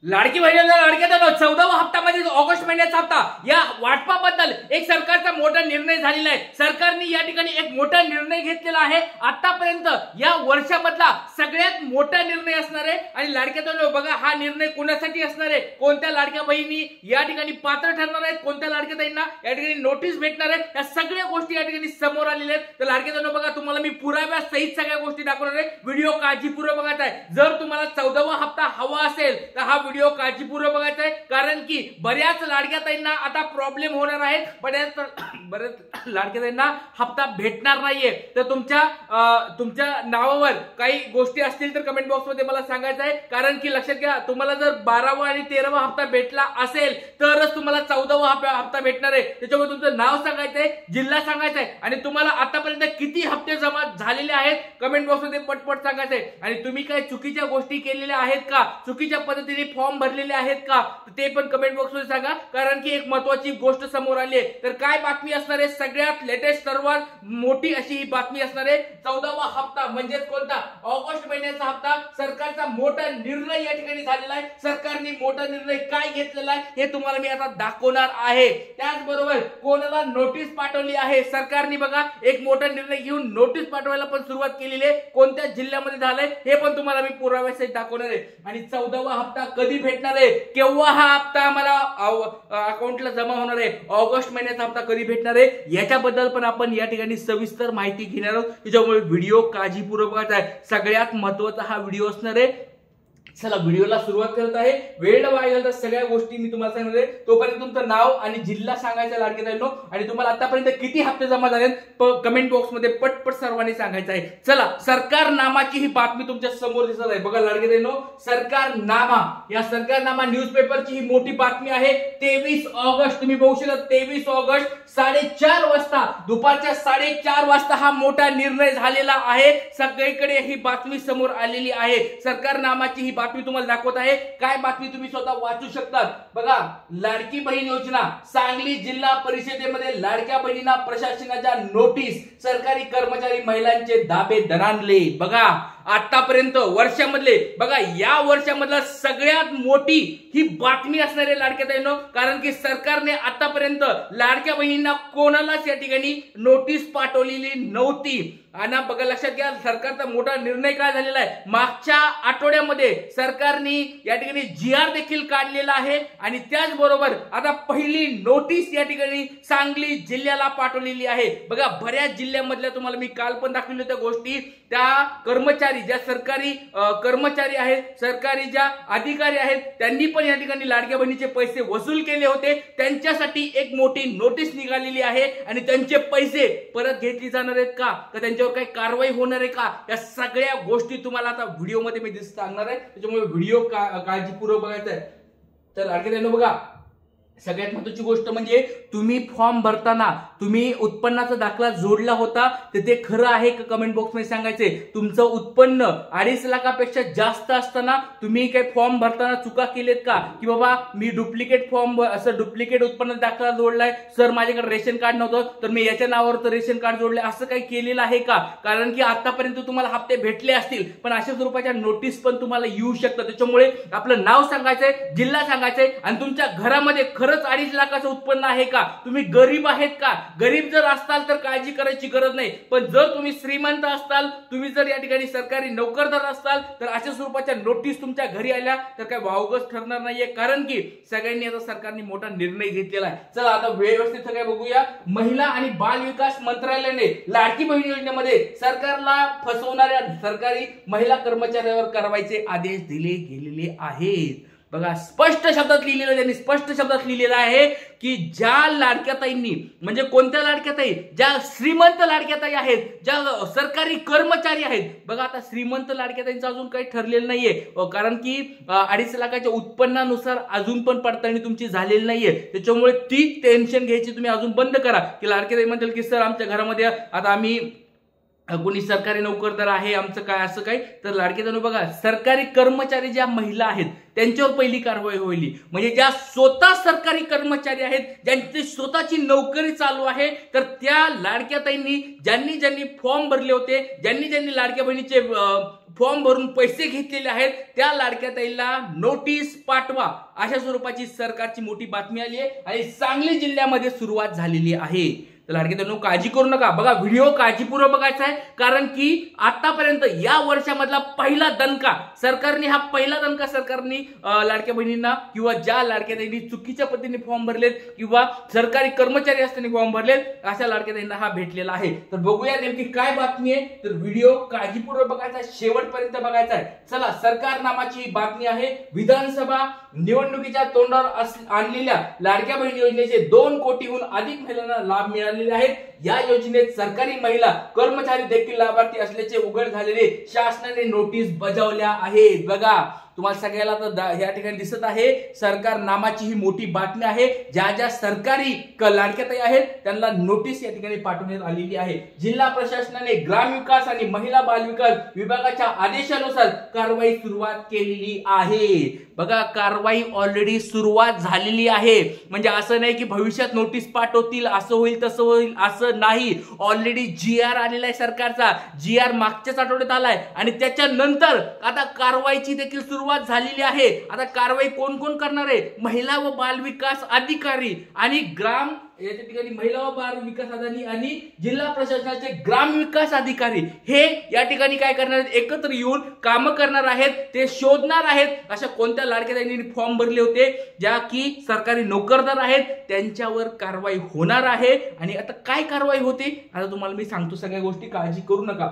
लाडकी बहिणीला लाडक्याचा 14वा हप्ता म्हणजे ऑगस्ट महिन्याचा हप्ता या वाटपाबद्दल एक सरकारचा मोठा निर्णय झालेला आहे। सरकारने या ठिकाणी एक मोठा निर्णय घेतलेला आहे। आतापर्यंत या वर्षामधला सगळ्यात मोठा निर्णय असणार आहे आणि लाडक्याचा बघा हा निर्णय कोणासाठी असणार आहे, कोणत्या लाडक्या बहिणी या ठिकाणी पात्र ठरणार आहेत, कोणत्या लाडक्या ताईंना या ठिकाणी नोटीस भेटणार आहे, या सगळ्या गोष्टी या ठिकाणी समोर आलेल्या आहेत। तर लाडक्याचा बघा तुम्हाला मी पुराव्या सहित सगळ्या गोष्टी दाखवणार आहे। व्हिडिओ काळजीपूर्वक बघायचा आहे। जर तुम्हाला 14वा हप्ता हवा असेल तर हा व्हिडिओ काळजीपूर्वक बघायचा आहे, कारण की बऱ्याच लाडक्या ताईंना आता प्रॉब्लेम होणार आहे। बऱ्याच लाडक्या ताईंना हप्ता भेटणार नाहीये। तर तुमच्या नावावर काही गोष्टी असतील तर कमेंट बॉक्स मध्ये मला सांगायचं आहे, कारण की लक्षात घ्या तुम्हाला जर 12वा आणि 13वा हप्ता भेटला असेल तरच तुम्हाला 14वा हप्ता भेटणार आहे। त्याच्यामुळे तुमचं नाव सांगायचं आहे, जिल्हा सांगायचा आहे आणि तुम्हाला आतापर्यंत किती हप्ते जमा झालेले आहेत कमेंट बॉक्स मध्ये पटपट सांगायचं आहे। आणि तुम्ही काही चुकीच्या गोष्टी केलेल्या आहेत का, चुकीच्या पद्धतीने फॉर्म भरलेले आहेत का ते पण कमेंट बॉक्स मध्ये सांगा, कारण की एक महत्त्वाची गोष्ट समोर आली आहे। तर काय बातमी असणार आहे, सगळ्यात लेटेस्ट सर्वात मोठी अशी ही बातमी असणार आहे। 14वा हप्ता म्हणजे कोणता, ऑगस्ट महिन्याचा हप्ता। सरकारचा मोठा निर्णय या ठिकाणी झालेला आहे। सरकारने मोठा निर्णय काय घेतलेला आहे हे तुम्हाला मी आता दाखवणार आहे। त्याचबरोबर कोणाला नोटीस पाठवली आहे सरकारने, बघा एक मोठा निर्णय घेऊन नोटीस पाठवायला पण सुरुवात केलेली आहे। कोणत्या जिल्ह्यामध्ये झालंय हे पण तुम्हाला मी पुराव्यासहित दाखवणार आहे। आणि 14वा हप्ता कधी भेटणार आहे, केव्हा हा हप्ता आम्हाला अकाउंटला जमा होणार आहे, ऑगस्ट महिन्याचा हप्ता कधी भेटणार आहे याच्याबद्दल पण आपण या ठिकाणी सविस्तर माहिती घेणार आहोत। त्याच्यामुळे व्हिडिओ काळजीपूर्वक बघायचा आहे। सगळ्यात महत्त्वाचा हा व्हिडिओ असणार आहे। चला व्हिडिओला सुरुवात करत आहे। वेळ वाया तर सगळ्या गोष्टी मी तुम्हाला सांगणार आहे। तोपर्यंत तुमचं नाव आणि जिल्हा सांगायचा लाडके ताईंनो, आणि तुम्हाला आतापर्यंत किती हप्ते जमा झाले कमेंट बॉक्स मध्ये पटपट सर्वांनी सांगायचं आहे। चला सरकार नामाची ही बातमी तुमच्या समोर दिसत आहे। बघा लाडके ताईंनो, सरकार नामा, या सरकार नामा न्यूज पेपरची ही मोठी बातमी आहे। 23 ऑगस्ट तुम्ही बघू शकता, 23 ऑगस्ट 4:30 वाजता, दुपारच्या 4:30 वाजता हा मोठा निर्णय झालेला आहे। सगळीकडे ही बातमी समोर आलेली आहे। सरकार नामाची ही बातमी तुम्हाला दाखवत आहे। काय बातमी तुम्ही स्वतः वाचू शकता। बघा, लाडकी बहीण योजना, सांगली जिल्हा परिषदेमध्ये लाडक्या बहिणींना प्रशासनाच्या नोटीस, सरकारी कर्मचारी महिलांचे दाबे दणाणले। बघा आतापर्यंत वर्षामधले, बघा या वर्षामधला सगळ्यात मोठी ही बातमी असणार आहे लाडक्या ताईंनो, कारण की सरकारने आतापर्यंत लाडक्या बहिणींना कोणालाच या ठिकाणी नोटीस पाठवलेली नव्हती। आणि बघा लक्षात घ्या सरकारचा मोठा निर्णय काय झालेला आहे, मागच्या आठवड्यामध्ये सरकारने या ठिकाणी GR देखील काढलेला आहे आणि त्याचबरोबर आता पहिली नोटीस या ठिकाणी सांगली जिल्ह्याला पाठवलेली आहे। बघा बऱ्याच जिल्ह्यामधल्या तुम्हाला मी काल पण दाखवल्या होत्या गोष्टी, त्या कर्मचारी ज्या सरकारी कर्मचारी आहेत, सरकारी ज्या अधिकारी आहेत, त्यांनी पण या ठिकाणी लाडक्या बहिणीचे पैसे वसूल केले होते। त्यांच्यासाठी एक मोठी नोटीस निघालेली आहे आणि त्यांचे पैसे परत घेतली जाणार आहेत का, त्यांच्यावर काही कारवाई होणार आहे का, या सगळ्या गोष्टी तुम्हाला आता व्हिडिओ मध्ये मी सांगणार आहे। त्याच्यामुळे व्हिडिओ काळजीपूर्वक बघायचा आहे। तर लाडके ताईंनो बघा, सगळ्यात महत्त्वाची गोष्ट म्हणजे तुम्ही फॉर्म भरताना तुम्ही उत्पन्नाचा दाखला जोडला होता तर ते खरं आहे का कमेंट बॉक्स मध्ये सांगायचे। तुमचं उत्पन्न 2.5 लाखापेक्षा जास्त असताना तुम्ही काही फॉर्म भरताना चुका केलेत का, की बाबा मी डुप्लिकेट फॉर्म असं डुप्लिकेट उत्पन्न दाखला जोडलाय, सर माझ्याकडे रेशन कार्ड नव्हतं तर मी याच्या नावावर रेशन कार्ड जोडले, असं काही केलेलं आहे का। कारण की आतापर्यंत तुम्हाला हप्ते भेटले असतील पण अशा स्वरूपाच्या नोटीस पण तुम्हाला येऊ शकतात। त्याच्यामुळे आपलं नाव सांगायचंय, जिल्हा सांगायचंय आणि तुमच्या घरामध्ये खरंच 2.5 लाखाचं उत्पन्न आहे का, तुम्ही गरीब आहेत का। गरीब जर असताल तर काळजी करायची गरज नाही, पण जर तुम्ही श्रीमंत असताल, तुम्ही जर या ठिकाणी सरकारी नोकरदार असताल तर अशा स्वरूपाच्या नोटीस तुमच्या घरी आल्या तर काय वावगच ठरणार नाहीये, कारण की सगळ्यांनी आता सरकारने मोठा निर्णय घेतलेला आहे। चला आता व्यवस्थित सगळं बघूया। महिला आणि बाल विकास मंत्रालयाने लाडकी बहीण योजनेमध्ये सरकारला फसवणाऱ्या सरकारी महिला कर्मचाऱ्यांवर कारवाईचे आदेश दिले गेलेले आहेत। बघा स्पष्ट शब्दात लिहिलेलं, त्यांनी स्पष्ट शब्दात लिहिलेलं आहे की ज्या लाडक्या ताईंनी, म्हणजे कोणत्या लाडक्या ताई, ज्या श्रीमंत लाडक्या ताई आहेत, ज्या सरकारी कर्मचारी आहेत। बघा आता श्रीमंत लाडक्या ताईंचं अजून काही ठरलेलं नाहीये, कारण की 2.5 लाखाच्या उत्पन्नानुसार अजून पण पडताळणी तुमची झालेली नाहीये। त्याच्यामुळे ती टेन्शन घ्यायची तुम्ही अजून बंद करा की लाडक्या ताई म्हणतील की सर आमच्या घरामध्ये आता आम्ही कोणी सरकारी नोकरदार आहे आमचं काय असं काय, तर लाडके बहिणी बघा सरकारी कर्मचारी ज्या महिला आहेत त्यांच्यावर पहिली कारवाई होईल. म्हणजे ज्या स्वतः सरकारी कर्मचारी आहेत, ज्यांची स्वतःची नोकरी चालू आहे, तर त्या लाडक्या ताईंनी ज्यांनी फॉर्म भरले होते, ज्यांनी लाडक्या बहिणीचे फॉर्म भरून पैसे घेतलेले आहेत, त्या लाडक्या ताईला नोटीस पाठवा अशा स्वरूपाची सरकारची मोठी बातमी आली आहे आणि सांगली जिल्ह्यामध्ये सुरुवात झालेली आहे. तर लाडके बहिणींनो काळजी करू नका, बघा व्हिडिओ काळजीपूर्वक बघायचा आहे, कारण की आतापर्यंत या वर्षामधला पहिला दणका सरकारने, हा पहिला दणका सरकारने लाडक्या बहिणींना किंवा ज्या लाडक्या बहिणी चुकीच्या पद्धतीने फॉर्म भरलेत किंवा सरकारी कर्मचारी असताना फॉर्म भरलेत अशा लाडक्या बहिणींना हा भेटलेला आहे. तर बघूया नेमकी काय बातमी आहे, तर व्हिडिओ काळजीपूर्वक बघायचा आहे, शेवटपर्यंत बघायचा आहे. चला, सरकार नामाची बातमी आहे. विधानसभा निवडणुकीच्या तोंडावर आणलेल्या लाडक्या बहिणी योजनेचे 2 कोटीहून अधिक महिलांना लाभ मिळाले आहेत. या योजनेत सरकारी महिला कर्मचारी देखील लाभार्थी असल्याचे उघड झालेले शासनाने नोटीस बजावल्या आहेत. बघा तुम्हाला सगळ्याला तर या ठिकाणी दिसत आहे, सरकार नामाची ही मोठी बातमी आहे. ज्या सरकारी लाडक्याताई आहेत त्यांना नोटीस या ठिकाणी पाठवण्यात आलेली आहे. जिल्हा प्रशासनाने ग्रामविकास आणि महिला बालविकास विभागाच्या आदेशानुसार कारवाई सुरुवात केलेली आहे. बघा कारवाई ऑलरेडी सुरुवात झालेली आहे. म्हणजे असं नाही की भविष्यात नोटीस पाठवतील, असं होईल तसं होईल, असं नाही. ऑलरेडी GR आलेला आहे सरकारचा. GR मागच्याच आठवड्यात आलाय आणि त्याच्यानंतर आता कारवाईची देखील सुरुवात झालेली आहे. आता कारवाई कोण कोण करणार आहे? महिला व बाल विकास अधिकारी आणि ग्राम याच्या ठिकाणी महिला व बाल विकास अधिकारी आणि जिल्हा प्रशासनाचे ग्राम विकास अधिकारी हे या ठिकाणी काय करणार आहेत? एकत्र येऊन काम करणार आहेत, ते शोधणार आहेत अशा कोणत्या लाडक्या बहिणींनी फॉर्म भरले होते ज्या की सरकारी नोकरदार आहेत, त्यांच्यावर कारवाई होणार आहे. आणि आता काय कारवाई होते आता तुम्हाला मी सांगतो, सगळ्या गोष्टी काळजी करू नका.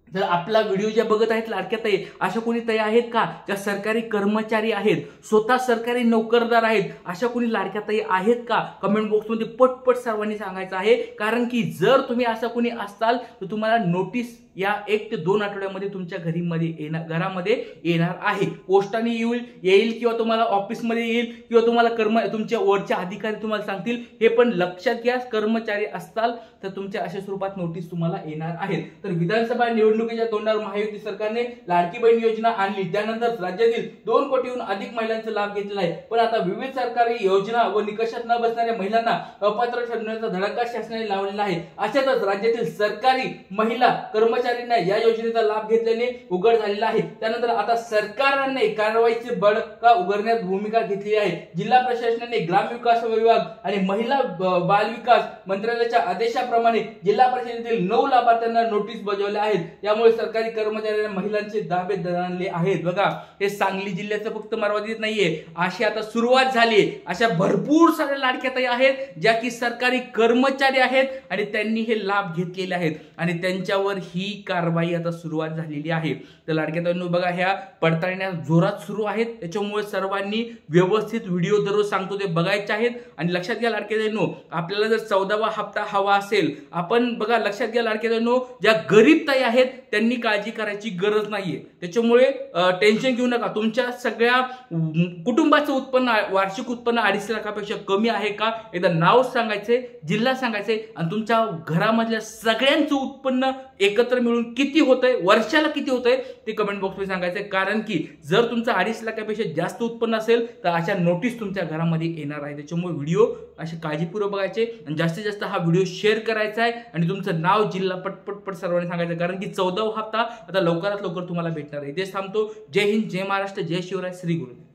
जर आपला व्हिडिओ ज्या बघत आहेत लाडक्या ताई, अशा कोणी ताई आहेत का ज्या सरकारी कर्मचारी आहेत, स्वतः सरकारी नोकरदार आहेत, अशा कोणी लाडक्या ताई आहेत का? कमेंट बॉक्समध्ये पटपट सर्वांनी सांगायचं आहे. कारण की जर तुम्ही असं कोणी असाल तर तुम्हाला नोटीस या 1 ते 2 आठवड्यामध्ये तुमच्या घरामध्ये येणार आहे. पोस्टाने येईल किंवा तुम्हाला ऑफिसमध्ये येईल किंवा तुम्हाला तुमच्या वरचे अधिकारी तुम्हाला सांगतील. हे पण लक्षात घ्या, कर्मचारी असताल तर तुमच्या अशा स्वरूपात नोटीस तुम्हाला येणार आहेत. तर विधानसभा निवडणुकीच्या तोंडावर महायुती सरकारने लाडकी बहीण योजना आणली, त्यानंतर राज्यातील 2 कोटीहून अधिक महिलांचा लाभ घेतला आहे. पण आता विविध सरकारी योजना व निकषात न बसणाऱ्या महिलांना अपात्र ठरवण्याचा धडाका शासनाने लावलेला आहे. अशातच राज्यातील सरकारी महिला कर्मचाऱ्यांना या योजनेचा लाभ घेतल्याने उघड झालेला आहे. त्यानंतर आता सरकारने कारवाईचे बडका उघडण्यात भूमिका घेतली आहे. जिल्हा प्रशासनाने ग्रामविकास विभाग आणि महिला बाल विकास मंत्रालयाच्या आदेशाप्रमाणे जिल्हा परिषदेतील 9 लाभार्थ्यांना नोटीस बजावल्या आहेत. त्यामुळे सरकारी कर्मचाऱ्यांना महिलांचे दाबे दणाणले आहेत. बघा हे सांगली जिल्ह्याचं फक्त मर्यादित नाहीये, अशी आता सुरुवात झाली. अशा भरपूर साऱ्या लाडक्या ताई आहेत ज्या की सरकारी कर्मचारी आहेत आणि त्यांनी हे लाभ घेतलेले आहेत आणि त्यांच्यावर ही कारवाई आता सुरुवात झालेली आहे. तर लाडक्या ताईंनो बघा ह्या पडताळण्या जोरात सुरू आहेत. त्याच्यामुळे सर्वांनी व्यवस्थित व्हिडिओ दररोज सांगतो ते बघायचे आहेत. आणि लक्षात घ्या लाडक्या ताईंनो, आपल्याला जर 14वा हप्ता हवा असेल, आपण बघा लक्षात घ्या लाडक्या ताईंनो, ज्या गरीब ताई आहेत त्यांनी काळजी करायची गरज नाहीये. त्याच्यामुळे टेन्शन घेऊ नका. तुमच्या सगळ्या कुटुंबाचं उत्पन्न, वार्षिक उत्पन्न 2.5 लाखापेक्षा कमी आहे का? एकदा नाव सांगायचे, जिल्हा सांगायचे आणि तुमच्या घरामधल्या सगळ्यांचं उत्पन्न एकत्र मिळून किती होतंय, वर्षाला किती होतंय ते कमेंट बॉक्समध्ये सांगायचंय. कारण की जर तुमचं 2.5 लाखापेक्षा जास्त उत्पन्न असेल तर अशा नोटीस तुमच्या घरामध्ये येणार आहे. त्याच्यामुळे व्हिडिओ असे काळजीपूर्वक बघायचे आणि जास्तीत जास्त हा व्हिडिओ शेअर करायचा आहे आणि तुमचं नाव, जिल्हा पटपट सर्वांनी सांगायचं. कारण की 14वा हप्ता आता लवकरात लवकर तुम्हाला भेटणार आहे. तेच थांबतो. जय हिंद, जय महाराष्ट्र, जय शिवराय, श्री गुरु.